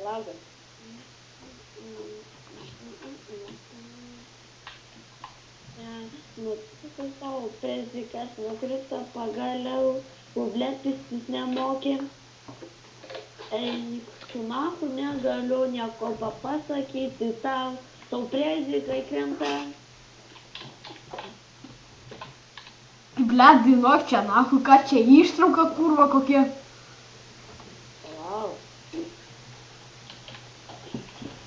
palaukit. Nutiko tavo pezikas, nukrito pagaliau, kubletis jis nemokė. Tu nahu negaliu nieko papasakyti tau prezikai krenta. Blet, dainuok čia, nahu, ką čia ištrauka, kurva kokia. Wow.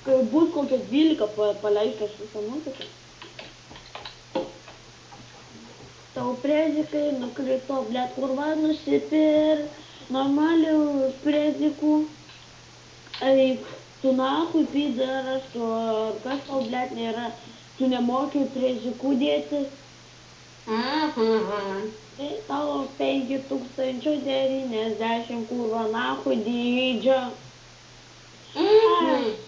Kai bus kokia 12 paleistas visą muziką. Tau prezikai nukrito, blet, kurva nusipir normalių prezikų. Eik, tu nahui pidaras, kas tau, blet, nėra, tu nemoki prezikų dėti. Tai tavo 5090 kurva nahui dydžio.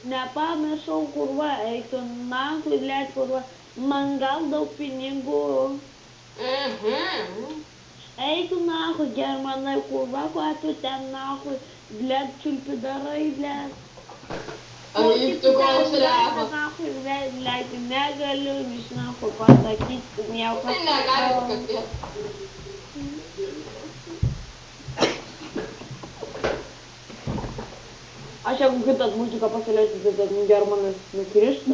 Nepamiršau kurva, eik tu nahui, blet, kurva, man gal daug pinigų. Eik tu nahui, germanai, kurva, ką tu ten nahui, blet, čiulpi darai, blet. Eik tu konservą. Nahui, blet, negaliu, nežinau, pasakyti, nieko. Tai negali kalbėti. Aš jeigu kitas muziką pasileisiu, tai germanas nukristų.